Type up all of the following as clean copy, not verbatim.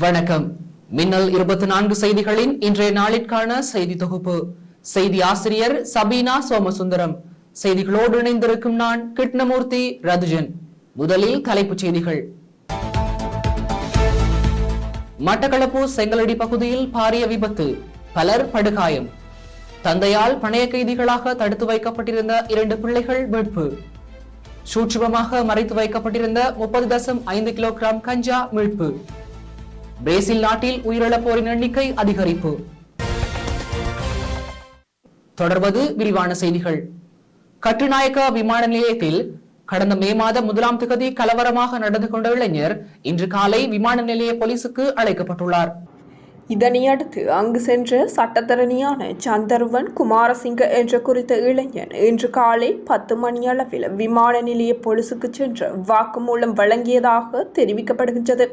வணக்கம். மின்னல் 24 செய்திகளின் இன்றைய நாளிற்கான செய்தி தொகுப்பு. செய்தி ஆசிரியர் சபீனா சோமசுந்தரம். செய்திகளோடு இணைந்திருக்கும் நான் கிருஷ்ணமூர்த்தி ரதுஜன். முதலில் தலைப்புச் செய்திகள். மட்டக்களப்பு செங்கலடி பகுதியில் பாரிய விபத்து, பலர் படுகாயம். தந்தையால் பணைய கைதிகளாக தடுத்து வைக்கப்பட்டிருந்த 2 பிள்ளைகள் மீட்பு. சூட்சுமமாக மறைத்து வைக்கப்பட்டிருந்த 30.5 கிலோகிராம் கஞ்சா மீட்பு. பிரேசில் நாட்டில் உயிரிழப்போரின் எண்ணிக்கை அதிகரிப்பு. தொடர்வது விரிவான செய்திகள். கட்டுநாயக்க விமான நிலையத்தில் கடந்த மே மாதம் 1ஆம் தேதி கலவரமாக நடந்து கொண்ட இளைஞர் இன்று காலை விமான நிலைய போலீசுக்கு அழைக்கப்பட்டுள்ளார். இதனையடுத்து அங்கு சென்ற சட்டத்தரணியான சந்தர்வன் குமாரசிங்க என்ற குறித்த இளைஞன் இன்று காலை 10 மணியளவில் விமான நிலைய போலீசுக்கு சென்று வாக்குமூலம் வழங்கியதாக தெரிவிக்கப்படுகின்றது.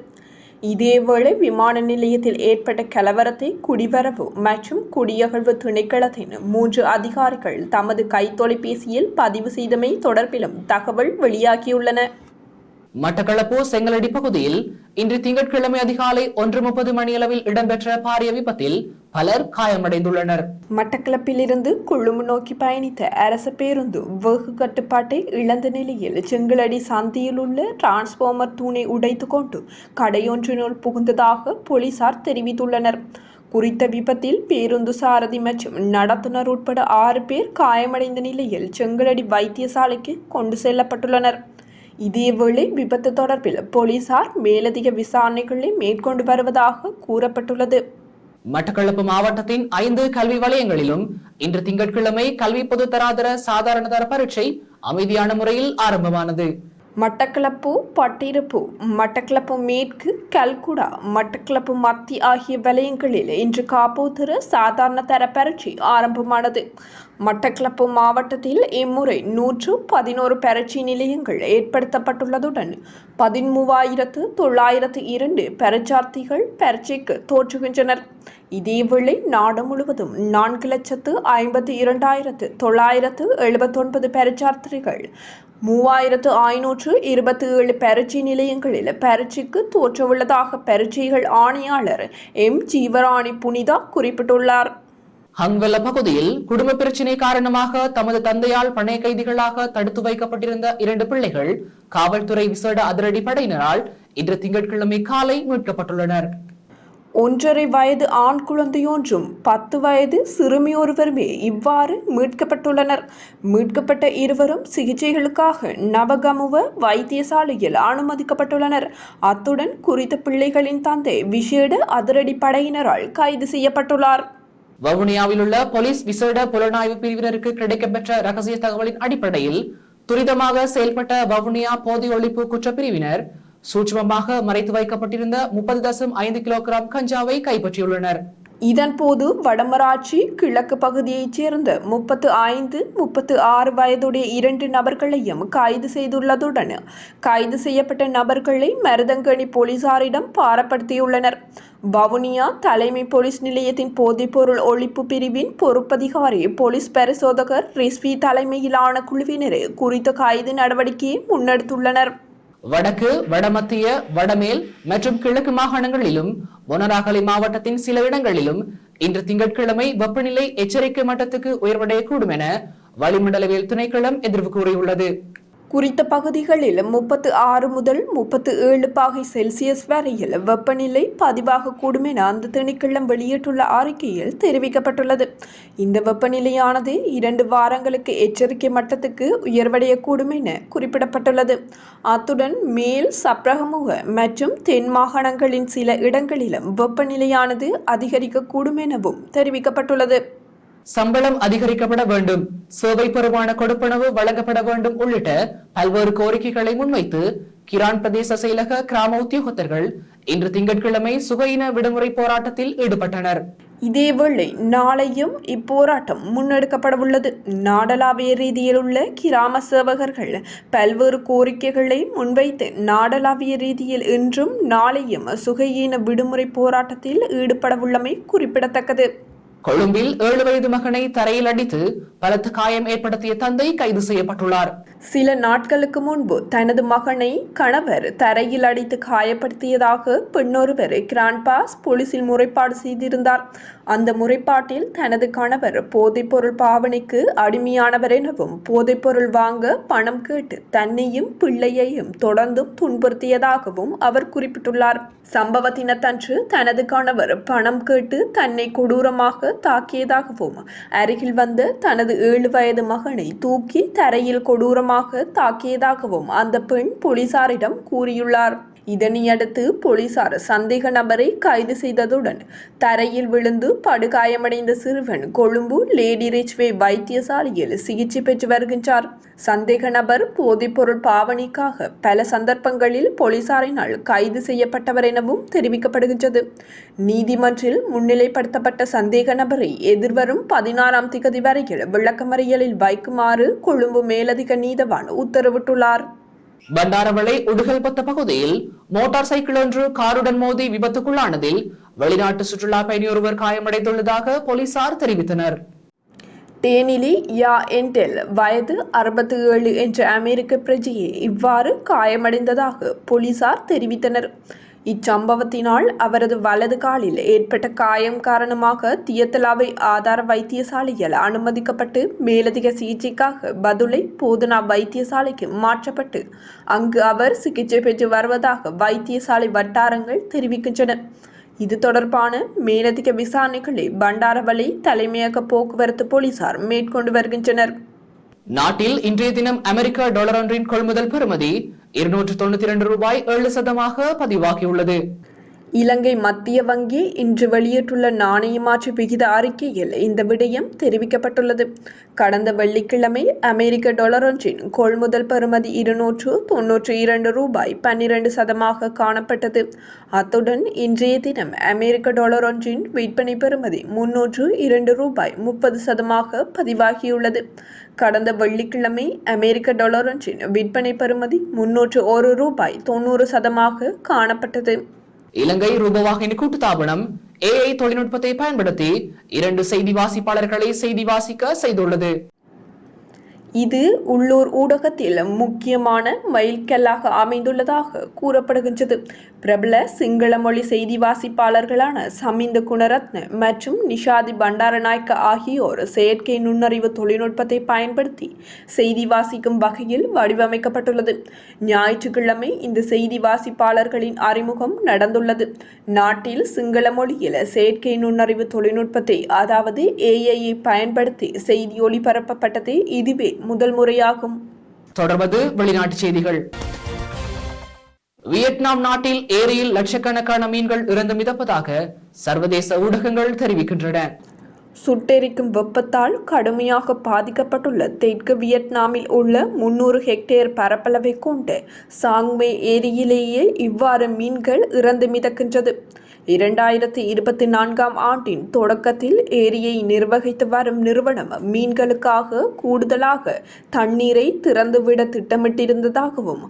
இதேவேளை விமான நிலையத்தில் ஏற்பட்ட கலவரத்தை குடிவரவு மற்றும் குடியகழ்வு திணைக்களத்தின் 3 அதிகாரிகள் தமது கைத்தொலைபேசியில் பதிவு செய்தமை தொடர்பிலும் தகவல் வெளியாகியுள்ளன. மட்டக்களப்பு செங்கலடி பகுதியில் இன்று திங்கட்கிழமை அதிகாலை 1:30 மணியளவில் இடம்பெற்ற பாரிய விபத்தில் பலர் காயமடைந்துள்ளனர். மட்டக்களப்பிலிருந்து கொழும்பு நோக்கி பயணித்த அரச பேருந்து வேக கட்டுப்பாட்டை இழந்த நிலையில் செங்கலடி சந்தியில் உள்ள டிரான்ஸ்பார்மர் தூணை உடைத்து கொண்டு கடையொன்றினுள் புகுந்ததாக போலீசார் தெரிவித்துள்ளனர். குறித்த விபத்தில் பேருந்து சாரதி மற்றும் நடத்துனர் உட்பட 6 பேர் காயமடைந்த நிலையில் செங்கலடி வைத்தியசாலைக்கு கொண்டு செல்லப்பட்டுள்ளனர். இதேவேளை விபத்து தொடர்பில் போலீசார் மேலதிக விசாரணைகளை மேற்கொண்டு வருவதாக கூறப்பட்டுள்ளது. மட்டக்களப்பு மாவட்டத்தின் 5 கல்வி வலயங்களிலும் இன்று திங்கட்கிழமை கல்வி பொதுத்தராதர சாதாரண தர பரீட்சை அமைதியான முறையில் ஆரம்பமானது. மட்டக்களப்பு, பட்டிருப்பு, மட்டக்களப்பு மேற்கு, கல்குடா, மட்டக்களப்பு மத்தி ஆகிய வலயங்களில் இன்று காப்போதர சாதாரண தர பரீட்சை ஆரம்பமானது. மட்டக்களப்பு மாவட்டத்தில் இம்முறை 111 பரீட்சை நிலையங்கள் ஏற்படுத்தப்பட்டுள்ளதுடன் 13,902 பரீட்சார்த்திகள் பரீட்சைக்கு தோற்றுகின்றனர். இதேவேளை நாடு முழுவதும் 4,52,979 பரீட்சார்த்திகள் 3,527 பரீட்சை நிலையங்களில் பரீட்சைக்கு தோற்றவுள்ளதாக பரீட்சைகள் ஆணையாளர் எம். ஜீவராணி புனிதா குறிப்பிட்டுள்ளார். ஹங்வெல்ல பகுதியில் குடும்ப பிரச்சினை காரணமாக தமது தந்தையால் பணைய கைதிகளாக தடுத்து வைக்கப்பட்டிருந்த 2 பிள்ளைகள் காவல்துறை விசேட அதிரடி படையினரால் இன்று திங்கட்கிழமை காலை மீட்கப்பட்டுள்ளனர். 1.5 வயது ஆண் குழந்தையொன்றும் 10 வயது சிறுமியொருவருமே இவ்வாறு மீட்கப்பட்டுள்ளனர். மீட்கப்பட்ட இருவரும் சிகிச்சைகளுக்காக நவகமுவ வைத்தியசாலையில் அனுமதிக்கப்பட்டுள்ளனர். அத்துடன் குறித்த பிள்ளைகளின் தந்தை விசேட அதிரடி படையினரால் கைது செய்யப்பட்டுள்ளார். வவுனியாவில் உள்ள போலீஸ் விசேட புலனாய்வு பிரிவினருக்கு கிடைக்கப்பெற்ற ரகசிய தகவலின் அடிப்படையில் துரிதமாக செயல்பட்ட வவுனியா போதை ஒழிப்பு குற்றப்பிரிவினர் சூட்சுமமாக மறைத்து வைக்கப்பட்டிருந்த 30.5 கிலோகிராம் கஞ்சாவை கைப்பற்றியுள்ளனர். இதன்போது வடமராட்சி கிழக்கு பகுதியைச் சேர்ந்த 35, 36 வயதுடைய 2 நபர்களையும் கைது செய்துள்ளதுடன் கைது செய்யப்பட்ட நபர்களை மருதங்கணி போலீசாரிடம் பாரப்படுத்தியுள்ளனர். வவுனியா தலைமை போலீஸ் நிலையத்தின் போதைப்பொருள் ஒழிப்பு பிரிவின் பொறுப்பதிகாரி போலீஸ் பரிசோதகர் ரிஸ்வி தலைமையிலான குழுவினர் குறித்த கைது நடவடிக்கையை முன்னெடுத்துள்ளனர். வடக்கு, வடமத்திய, வடமேல் மற்றும் கிழக்கு மாகாணங்களிலும் மொனராகலை மாவட்டத்தின் சில இடங்களிலும் இன்று திங்கட்கிழமை வெப்பநிலை எச்சரிக்கை மட்டத்துக்கு உயர்வடையக்கூடும் என வளிமண்டலவியல் திணைக்களம் எதிர்வு கூறியுள்ளது. குறித்த பகுதிகளில் 36 முதல் 37 பாகை செல்சியஸ் வரையில் வெப்பநிலை பதிவாகக்கூடும் என அந்த திணைக்களம் வெளியிட்டுள்ள அறிக்கையில் தெரிவிக்கப்பட்டுள்ளது. இந்த வெப்பநிலையானது 2 வாரங்களுக்கு எச்சரிக்கை மட்டத்துக்கு உயர்வடையக்கூடும் என குறிப்பிடப்பட்டுள்ளது. அத்துடன் மேல் சப்ரகமுக மற்றும் தென் மாகாணங்களின் சில இடங்களிலும் வெப்பநிலையானது அதிகரிக்கக்கூடும் எனவும் தெரிவிக்கப்பட்டுள்ளது. சம்பளம் அதிகரிக்கப்பட வேண்டும், சேவை பெறுமான கொடுப்பனவு வழங்கப்பட வேண்டும் உள்ளிட்ட பல்வேறு கோரிக்கைகளை முன்வைத்து கிரான் பிரதேச செயலக கிராம உத்தியோகத்தர்கள் இன்று திங்கட்கிழமை சுகையின விடுமுறை போராட்டத்தில் ஈடுபட்டனர். இதேவேளை நாளையும் இப்போராட்டம் முன்னெடுக்கப்படவுள்ளது. நாடளாவிய ரீதியில் உள்ள கிராம சேவகர்கள் பல்வேறு கோரிக்கைகளை முன்வைத்து நாடளாவிய ரீதியில் இன்றும் நாளையும் சுகையின விடுமுறை போராட்டத்தில் ஈடுபடவுள்ளமை குறிப்பிடத்தக்கது. கொழும்பில் 7 வயது மகனை தரையில் அடித்து பலத்த காயம் ஏற்படுத்திய தந்தை கைது செய்யப்பட்டுள்ளார். சில நாட்களுக்கு முன்பு தனது மகனை கணவர் தரையில் அடித்து காயப்படுத்தியதாக பெண்ணொருவர் கிராண்ட் பாஸ் போலீசில் முறைப்பாடு செய்திருந்தார். அந்த முறைப்பாட்டில் தனது கணவர் போதைப்பொருள் பாவனைக்கு அடிமையானவர் எனவும் போதைப்பொருள் வாங்க பணம் கேட்டு தன்னையும் பிள்ளையையும் தொடர்ந்தும் துன்புறுத்தியதாகவும் அவர் குறிப்பிட்டுள்ளார். சம்பவ தினத்தன்று தனது கணவர் பணம் கேட்டு தன்னை கொடூரமாக தாக்கியதாகவும் அருகில் வந்த தனது 7 வயது மகனை தூக்கி தரையில் கொடூரமாக தாக்கியதாகவும் அந்த பெண் போலீசாரிடம் கூறியுள்ளார். இதனையடுத்து போலீசார் சந்தேக நபரை கைது செய்ததுடன் தரையில் விழுந்து படுகாயமடைந்த சிறுவன் கொழும்பு லேடி ரிச்வே வைத்தியசாலையில் சிகிச்சை பெற்று வருகின்றார். சந்தேக நபர் போதைப்பொருள் பாவனைக்காக பல சந்தர்ப்பங்களில் போலீசாரினால் கைது செய்யப்பட்டவர் எனவும் தெரிவிக்கப்படுகின்றது. நீதிமன்றில் முன்னிலைப்படுத்தப்பட்ட சந்தேக நபரை எதிர்வரும் 16ஆம் திகதி வரையில் விளக்கமறியலில் வைக்குமாறு கொழும்பு மேலதிக நீதவான் உத்தரவிட்டுள்ளார். பண்டாரவளை உடுகல்பத்த பகுதியில் மோட்டார் சைக்கிள் ஒன்று காருடன் மோதி விபத்துக்குள்ளானதில் வெளிநாட்டு சுற்றுலா பயணி ஒருவர் காயமடைந்துள்ளதாக போலீசார் தெரிவித்தனர். டேனிலி யா என்டெல் வயது 67 என்ற அமெரிக்க பிரஜையே இவ்வாறு காயமடைந்ததாக போலீசார் தெரிவித்தனர். இச்சம்பவத்தினால் அவரது வலது காலில் ஏற்பட்ட காயம் காரணமாக தியத்தலாவை ஆதார வைத்தியசாலையில் அனுமதிக்கப்பட்டு மேலதிக சிகிச்சைக்காக பதுளை போதனா வைத்தியசாலைக்கு மாற்றப்பட்டு அங்கு அவர் சிகிச்சை பெற்று வருவதாக வைத்தியசாலை வட்டாரங்கள் தெரிவிக்கின்றன. இது தொடர்பான மேலதிக விசாரணைகளை பண்டாரவளை தலைமையக போக்குவரத்து போலீசார் மேற்கொண்டு வருகின்றனர். நாட்டில் இன்றைய தினம் அமெரிக்க டாலர் ஒன்றின் கொள்முதல் பெறுமதி 292 ரூபாய் 7% பதிவாகியுள்ளது. இலங்கை மத்திய வங்கி இன்று வெளியிட்டுள்ள நாணய மாற்று விகித அறிக்கையில் இந்த விடயம் தெரிவிக்கப்பட்டுள்ளது. கடந்த வெள்ளிக்கிழமை அமெரிக்க டாலர் ஒன்றின் கொள்முதல் பெறுமதி 292 ரூபாய் 12% காணப்பட்டது. அத்துடன் இன்றைய தினம் அமெரிக்க டாலர் ஒன்றின் விற்பனை பெறுமதி 302 ரூபாய் 30% பதிவாகியுள்ளது. கடந்த வெள்ளிக்கிழமை அமெரிக்க டாலர் ஒன்றின் விற்பனை பெறுமதி 301 ரூபாய் 90% காணப்பட்டது. இலங்கை ரூபவாகினி கூட்டுத்தாபனம் AI தொழில்நுட்பத்தை பயன்படுத்தி 2 செய்தி வாசிப்பாளர்களை செய்தி வாசிக்க செய்துள்ளது. இது உள்ளூர் ஊடகத்தில் முக்கியமான மைல்கல்லாக அமைந்துள்ளதாக கூறப்படுகின்றது. பிரபல சிங்கள மொழி செய்தி வாசிப்பாளர்களான சமிந்த குணரத்ன மற்றும் நிஷாதி பண்டாரநாயக்க ஆகியோர் செயற்கை நுண்ணறிவு தொழில்நுட்பத்தை பயன்படுத்தி செய்தி வாசிக்கும் வகையில் வடிவமைக்கப்பட்டுள்ளது. ஞாயிற்றுக்கிழமை இந்த செய்தி வாசிப்பாளர்களின் அறிமுகம் நடந்துள்ளது. நாட்டில் சிங்கள மொழியில் செயற்கை நுண்ணறிவு தொழில்நுட்பத்தை அதாவது AIயை பயன்படுத்தி செய்தி ஒளிபரப்பப்பட்டது இதுவே முதல் முறையாகும். தொடர்வது வெளிநாட்டு செய்திகள். வியட்நாம் நாட்டில் ஏரியில் லட்சக்கணக்கான மீன்கள் இறந்து மிதப்பதாக சர்வதேச ஊடகங்கள் தெரிவிக்கின்றன. சுட்டெரிக்கும் வெப்பத்தால் கடுமையாக பாதிக்கப்பட்டுள்ள தெற்கு வியட்நாமில் உள்ள 300 ஹெக்டேர் பரப்பளவை கொண்ட சாங்மே ஏரியிலேயே இவ்வாறு மீன்கள் இறந்து மிதக்கின்றது. 2024ஆம் ஆண்டின் தொடக்கத்தில் ஏரியை நிர்வகித்து வரும் நிறுவனம் மீன்களுக்காக கூடுதலாக தண்ணீரை திறந்துவிட திட்டமிட்டிருந்ததாகவும்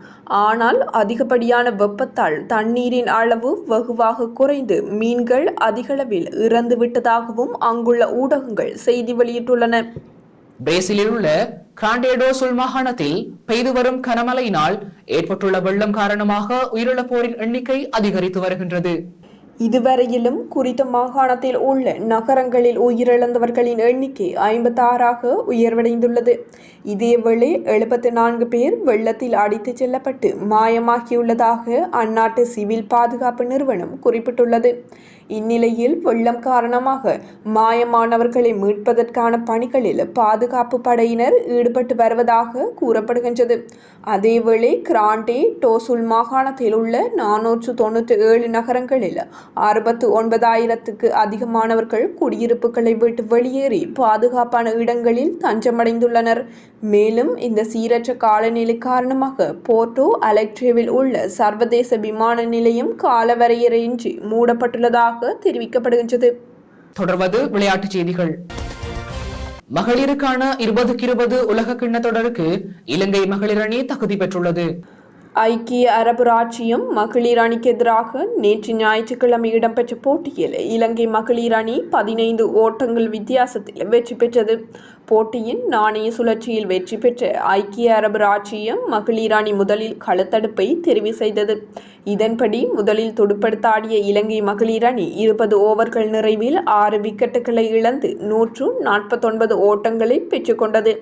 ஆனால் அதிகப்படியான வெப்பத்தால் தண்ணீரின் அளவு வெகுவாக குறைந்து மீன்கள் அதிகளவில் இறந்துவிட்டதாகவும் அங்குள்ள ஊடகங்கள் செய்தி வெளியிட்டுள்ளன. பிரேசிலில் உள்ள கிராண்டே சுல் மாகாணத்தில் பெய்து வரும் கனமழையினால் ஏற்பட்டுள்ள வெள்ளம் காரணமாக உயிரிழப்போரின் எண்ணிக்கை அதிகரித்து வருகின்றது. இதுவரையிலும் குறித்த மாகாணத்தில் உள்ள நகரங்களில் உயிரிழந்தவர்களின் எண்ணிக்கை 56ஆக உயர்வடைந்துள்ளது. இதேவேளை 74 பேர் வெள்ளத்தில் அடித்துச் செல்லப்பட்டு மாயமாகியுள்ளதாக அந்நாட்டு சிவில் பாதுகாப்பு நிறுவனம் குறிப்பிட்டுள்ளது. இந்நிலையில் வெள்ளம் காரணமாக மாயமானவர்களை மீட்பதற்கான பணிகளில் பாதுகாப்பு படையினர் ஈடுபட்டு வருவதாக கூறப்படுகின்றது. அதேவேளை கிராண்டே டோசுல் மாகாணத்தில் உள்ள 497 நகரங்களில் 69,000க்கு அதிகமானவர்கள் குடியிருப்புகளை விட்டு வெளியேறி பாதுகாப்பான இடங்களில் தஞ்சமடைந்துள்ளனர். மேலும் இந்த சீரற்ற காலநிலை காரணமாக போர்ட்டோ அலெக்ட்ரேவில் உள்ள சர்வதேச விமான நிலையம் காலவரையறையின்றி மூடப்பட்டுள்ளதாக தெரிவிக்கப்படுகின்றது. தொடர்வது விளையாட்டுச் செய்திகள். மகளிருக்கான 2020 உலக கிண்ண தொடருக்கு இலங்கை மகளிர் அணி தகுதி பெற்றுள்ளது. ஐக்கிய அரபு ராச்சியம் மகளிர் அணிக்கு எதிராக நேற்று ஞாயிற்றுக்கிழமை இடம்பெற்ற போட்டியில் இலங்கை மகளிர் அணி 15 ஓட்டங்கள் வித்தியாசத்தில் வெற்றி பெற்றது. போட்டியின் நாணய சுழற்சியில் வெற்றி பெற்ற ஐக்கிய அரபு ராச்சியம் மகளிர் அணி முதலில் களத்தடுப்பை தெரிவு செய்தது. இதன்படி முதலில் துடுப்படுத்தாடிய இலங்கை மகளிர் அணி 20 ஓவர்கள் நிறைவில் 6 விக்கெட்டுகளை இழந்து 149 ஓட்டங்களை பெற்றுக்கொண்டது.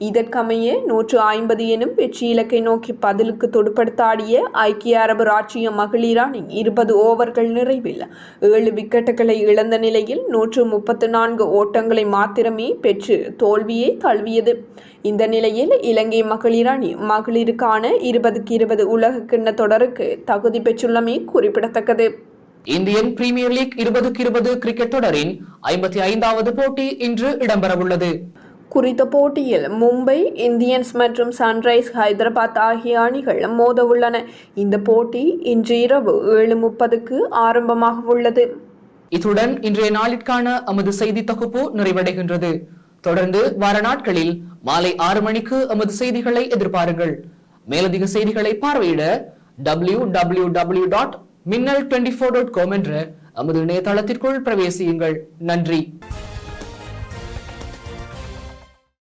இதற்கமைய 150 எனும் வெற்றி இலக்கை நோக்கி பதிலுக்கு துடுப்படுத்தாடிய ஐக்கிய அரபு ராச்சிய மகளிர் அணி 20 ஓவர்கள் நிறைவில் 7 விக்கெட்டுகளை இழந்த நிலையில் 134 ஓட்டங்களை மாத்திரமே பெற்று தோல்வியை தழுவியது. இந்த நிலையில் இலங்கை மகளிர் அணி மகளிருக்கான 20-20 உலக கிண்ண தொடருக்கு தகுதி பெற்றுள்ளமை குறிப்பிடத்தக்கது. இந்தியன் பிரீமியர் லீக் 20-20 கிரிக்கெட் தொடரின் 55வது போட்டி இன்று இடம்பெறவுள்ளது. குறித்த போட்டியில் மும்பை இந்தியன்ஸ் மற்றும் சன்ரைஸ் ஹைதராபாத் ஆகிய அணிகள் மோத உள்ளன. இந்த போட்டி இன்று இரவு 7:30க்கு ஆரம்பமாக உள்ளது. இத்துடன் இன்றைய நாளிற்கான எமது செய்தி தொகுப்பு நிறைவடைகின்றது. தொடர்ந்து வார நாட்களில் மாலை 6 மணிக்கு எமது செய்திகளை எதிர்பாருங்கள். மேலதிக செய்திகளை பார்வையிட www.minnal24.com என்ற எமது இணையதளத்திற்குள் பிரவேசியுங்கள். நன்றி.